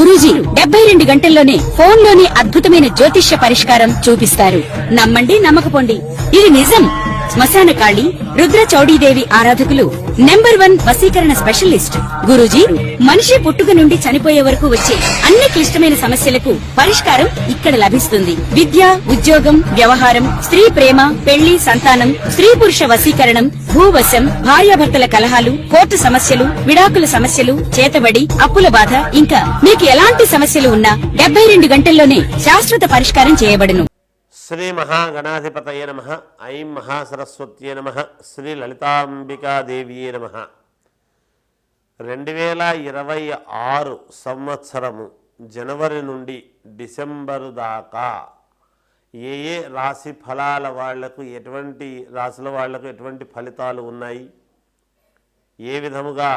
గురూజీ 72 గంటల్లోనే ఫోన్ లోని అద్భుతమైన జ్యోతిష్య పరిష్కారం చూపిస్తారు. నమ్మండి, నమ్మకపోండి, ఇది నిజం. శ్మశాన కాళి రుద్ర చౌడీదేవి ఆరాధకులు నంబర్ 1 వశీకరణ స్పెషలిస్ట్. గురూజీ మనిషి పుట్టుక నుండి చనిపోయే వరకు వచ్చే అన్ని క్లిష్టమైన సమస్యలకు పరిష్కారం ఇక్కడ లభిస్తుంది. విద్య, ఉద్యోగం, వ్యవహారం, స్త్రీ ప్రేమ, పెళ్లి, సంతానం, స్త్రీ పురుష వశీకరణం, భూవశం, భార్యాభర్తల కలహాలు, కోర్టు సమస్యలు, విడాకుల సమస్యలు, చేతబడి, అప్పుల బాధ, ఇంకా మీకు ఎలాంటి సమస్యలు ఉన్నా 72 గంటల్లోనే శాశ్వత పరిష్కారం చేయబడును. శ్రీ మహాగణాధిపతయే నమః. ఐం మహాసరస్వత్యే నమః. శ్రీ లలితాంబికాదేవియే నమః. 2026 సంవత్సరము జనవరి నుండి డిసెంబరు దాకా ఏ రాశి ఫలాల వాళ్లకు, ఎటువంటి రాశుల వాళ్లకు ఎటువంటి ఫలితాలు ఉన్నాయి, ఏ విధముగా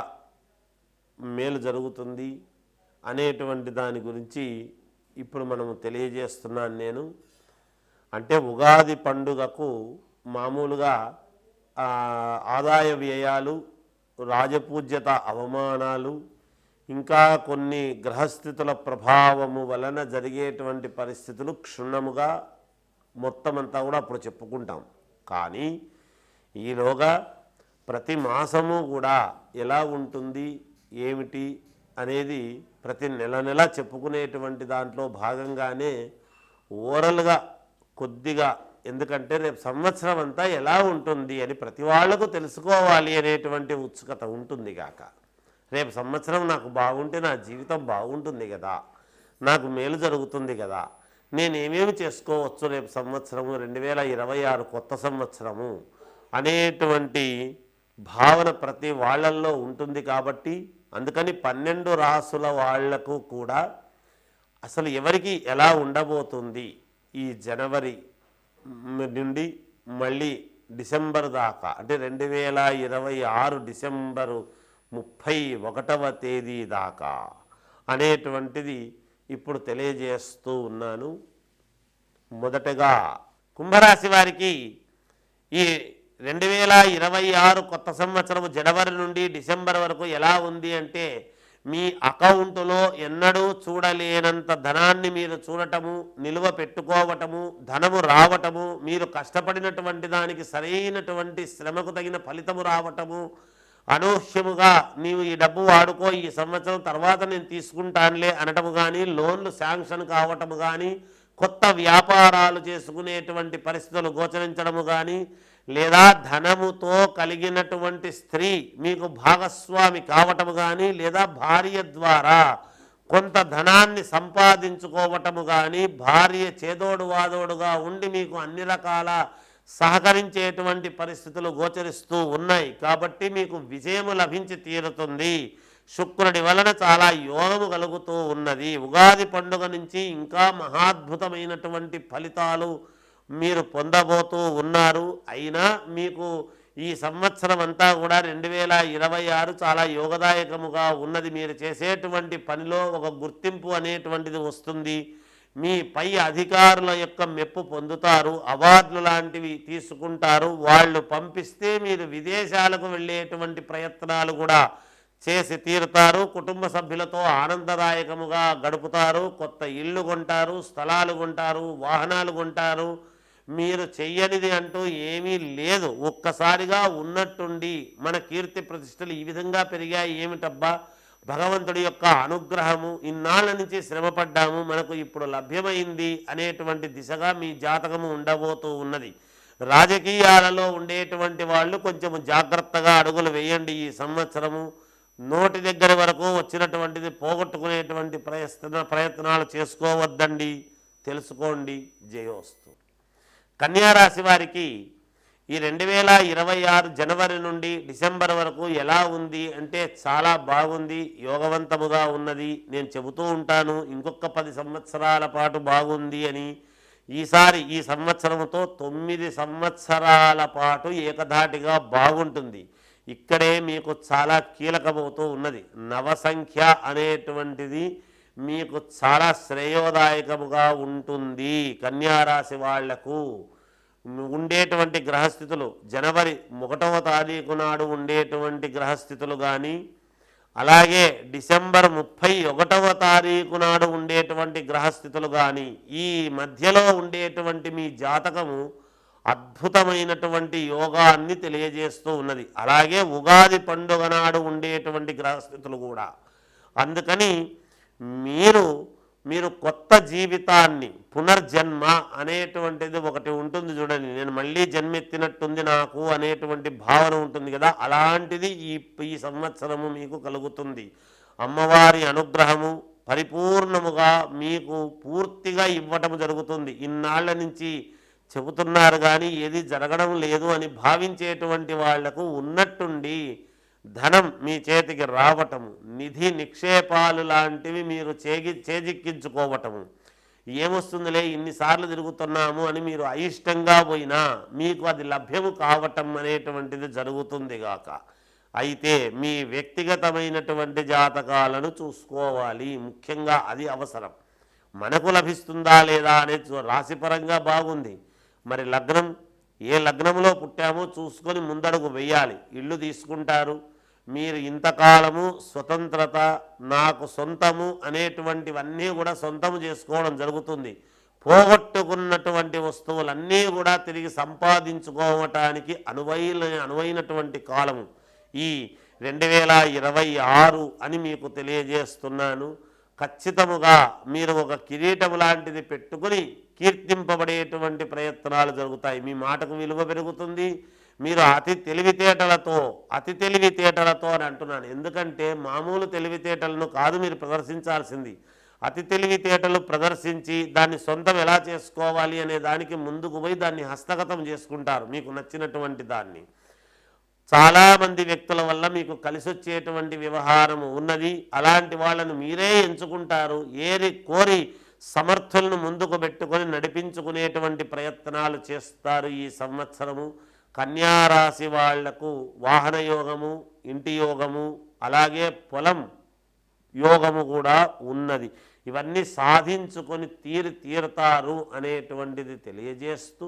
మేలు జరుగుతుంది అనేటువంటి దాని గురించి ఇప్పుడు మనము తెలియజేస్తున్నాను నేను. అంటే ఉగాది పండుగకు మామూలుగా ఆదాయ వ్యయాలు, రాజపూజ్యత అవమానాలు, ఇంకా కొన్ని గ్రహస్థితుల ప్రభావము వలన జరిగేటువంటి పరిస్థితులు క్షుణ్ణముగా మొత్తం అంతా కూడా అప్పుడు చెప్పుకుంటాం. కానీ ఈలోగా ప్రతి మాసము కూడా ఎలా ఉంటుంది ఏమిటి అనేది ప్రతి నెల చెప్పుకునేటువంటి దాంట్లో భాగంగానే ఓరల్గా కొద్దిగా, ఎందుకంటే రేపు సంవత్సరం అంతా ఎలా ఉంటుంది అని ప్రతి వాళ్లకు తెలుసుకోవాలి అనేటువంటి ఉత్సుకత ఉంటుంది కాక, రేపు సంవత్సరం నాకు బాగుంటే నా జీవితం బాగుంటుంది కదా, నాకు మేలు జరుగుతుంది కదా, నేనేమేమి చేసుకోవచ్చు రేపు సంవత్సరము 2026 కొత్త సంవత్సరము అనేటువంటి భావన ప్రతి వాళ్ళల్లో ఉంటుంది. కాబట్టి అందుకని 12 రాసుల వాళ్లకు కూడా అసలు ఎవరికి ఎలా ఉండబోతుంది ఈ జనవరి నుండి మళ్ళీ డిసెంబర్ దాకా, అంటే 2026 డిసెంబరు 31వ తేదీ దాకా అనేటువంటిది ఇప్పుడు తెలియజేస్తూ ఉన్నాను. మొదటగా కుంభరాశి వారికి ఈ 2026 కొత్త సంవత్సరం జనవరి నుండి డిసెంబర్ వరకు ఎలా ఉంది అంటే, మీ అకౌంటులో ఎన్నడూ చూడలేనంత ధనాన్ని మీరు చూడటము, నిలువ పెట్టుకోవటము, ధనము రావటము, మీరు కష్టపడినటువంటి దానికి సరైనటువంటి శ్రమకు తగిన ఫలితము రావటము, అనూహ్యముగా నీవు ఈ డబ్బు వాడుకో, ఈ సంవత్సరం తర్వాత నేను తీసుకుంటానులే అనటము కానీ, లోన్లు శాంక్షన్ కావటము కానీ, కొత్త వ్యాపారాలు చేసుకునేటువంటి పరిస్థితులు గోచరించడము కానీ, లేదా ధనముతో కలిగినటువంటి స్త్రీ మీకు భాగస్వామి కావటము కానీ, లేదా భార్య ద్వారా కొంత ధనాన్ని సంపాదించుకోవటము కానీ, భార్య చేదోడు వాదోడుగా ఉండి మీకు అన్ని రకాల సహకరించేటువంటి పరిస్థితులు గోచరిస్తూ ఉన్నాయి. కాబట్టి మీకు విజయము లభించి తీరుతుంది. శుక్రుడి వలన చాలా యోగము కలుగుతూ ఉన్నది. ఉగాది పండుగ నుంచి ఇంకా మహాద్భుతమైనటువంటి ఫలితాలు మీరు పొందబోతూ ఉన్నారు. అయినా మీకు ఈ సంవత్సరం అంతా కూడా 2026 చాలా యోగదాయకముగా ఉన్నది. మీరు చేసేటువంటి పనిలో ఒక గుర్తింపు అనేటువంటిది వస్తుంది. మీ పై అధికారుల యొక్క మెప్పు పొందుతారు, అవార్డులు లాంటివి తీసుకుంటారు. వాళ్ళు పంపిస్తే మీరు విదేశాలకు వెళ్ళేటువంటి ప్రయత్నాలు కూడా చేసి తీరుతారు. కుటుంబ సభ్యులతో ఆనందదాయకముగా గడుపుతారు. కొత్త ఇళ్ళు కొంటారు, స్థలాలు కొంటారు, వాహనాలు కొంటారు. మీరు చెయ్యనిది అంటూ ఏమీ లేదు. ఒక్కసారిగా ఉన్నట్టుండి మన కీర్తి ప్రతిష్టలు ఈ విధంగా పెరిగాయి, ఏమిటబ్బా భగవంతుడి యొక్క అనుగ్రహము, ఇన్నాళ్ళ నుంచి శ్రమపడ్డాము, మనకు ఇప్పుడు లభ్యమైంది అనేటువంటి దిశగా మీ జాతకము ఉండబోతూ ఉన్నది. రాజకీయాలలో ఉండేటువంటి వాళ్ళు కొంచెం జాగ్రత్తగా అడుగులు వేయండి. ఈ సంవత్సరము నోటి దగ్గర వరకు వచ్చినటువంటిది పోగొట్టుకునేటువంటి ప్రయత్నాలు చేసుకోవద్దండి. తెలుసుకోండి. జయోస్తు. కన్యారాశి వారికి ఈ 2026 జనవరి నుండి డిసెంబర్ వరకు ఎలా ఉంది అంటే చాలా బాగుంది, యోగవంతముగా ఉన్నది. నేను చెబుతూ ఉంటాను ఇంకొక 10 సంవత్సరాల పాటు బాగుంది అని. ఈసారి ఈ సంవత్సరంతో 9 సంవత్సరాల పాటు ఏకధాటిగా బాగుంటుంది. ఇక్కడే మీకు చాలా కీలకమవుతూ ఉన్నది. నవసంఖ్య అనేటువంటిది మీకు చాలా శ్రేయోదాయకముగా ఉంటుంది. కన్యారాశి వాళ్లకు ఉండేటువంటి గ్రహస్థితులు జనవరి 1వ తారీఖు నాడు ఉండేటువంటి గ్రహస్థితులు కానీ, అలాగే డిసెంబర్ 31వ తారీఖు నాడు ఉండేటువంటి గ్రహస్థితులు కానీ ఈ మధ్యలో ఉండేటువంటి మీ జాతకము అద్భుతమైనటువంటి యోగాన్ని తెలియజేస్తూ ఉన్నది. అలాగే ఉగాది పండుగ నాడు ఉండేటువంటి గ్రహస్థితులు కూడా. అందుకని మీరు కొత్త జీవితాన్ని, పునర్జన్మ అనేటువంటిది ఒకటి ఉంటుంది చూడండి, నేను మళ్ళీ జన్మెత్తినట్టుంది నాకు అనేటువంటి భావన ఉంటుంది కదా, అలాంటిది ఈ సంవత్సరము మీకు కలుగుతుంది. అమ్మవారి అనుగ్రహము పరిపూర్ణముగా మీకు పూర్తిగా ఇవ్వటం జరుగుతుంది. ఇన్నాళ్ల నుంచి చెబుతున్నారు కానీ ఏది జరగడం లేదు అని భావించేటువంటి వాళ్లకు ఉన్నట్టుండి ధనం మీ చేతికి రావటము, నిధి నిక్షేపాలు లాంటివి మీరు చేజిక్కించుకోవటము, ఏమొస్తుందిలే ఇన్నిసార్లు తిరుగుతున్నాము అని మీరు అయిష్టంగా పోయినా మీకు అది లభ్యము కావటం అనేటువంటిది జరుగుతుంది గాక. అయితే మీ వ్యక్తిగతమైనటువంటి జాతకాలను చూసుకోవాలి, ముఖ్యంగా అది అవసరం. మనకు లభిస్తుందా లేదా అనేది రాశిపరంగా బాగుంది, మరి లగ్నం ఏ లగ్నంలో పుట్టామో చూసుకొని ముందడుగు వెయ్యాలి. ఇల్లు తీసుకుంటారు, మీరు ఇంతకాలము స్వతంత్రత, నాకు సొంతము అనేటువంటివన్నీ కూడా సొంతము చేసుకోవడం జరుగుతుంది. పోగొట్టుకున్నటువంటి వస్తువులన్నీ కూడా తిరిగి సంపాదించుకోవటానికి అనువైనటువంటి కాలము ఈ 2026 అని మీకు తెలియజేస్తున్నాను. ఖచ్చితముగా మీరు ఒక కిరీటం లాంటిది పెట్టుకుని కీర్తింపబడేటువంటి ప్రయత్నాలు జరుగుతాయి. మీ మాటకు విలువ పెరుగుతుంది. మీరు అతి తెలివితేటలతో అని అంటున్నాను, ఎందుకంటే మామూలు తెలివితేటలను కాదు మీరు ప్రదర్శించాల్సింది. అతి తెలివితేటలు ప్రదర్శించి దాన్ని సొంతం ఎలా చేసుకోవాలి అనే దానికి ముందుకు పోయి దాన్ని హస్తగతం చేసుకుంటారు, మీకు నచ్చినటువంటి దాన్ని. చాలామంది వ్యక్తుల వల్ల మీకు కలిసొచ్చేటువంటి వ్యవహారము ఉన్నది. అలాంటి వాళ్ళను మీరే ఎంచుకుంటారు, ఏరి కోరి సమర్థులను ముందుకు పెట్టుకొని నడిపించుకునేటువంటి ప్రయత్నాలు చేస్తారు ఈ సంవత్సరము. కన్యారాశి వాళ్లకు వాహన యోగము, ఇంటి యోగము, అలాగే పొలం యోగము కూడా ఉన్నది. ఇవన్నీ సాధించుకొని తీరుతారు అనేటువంటిది తెలియజేస్తూ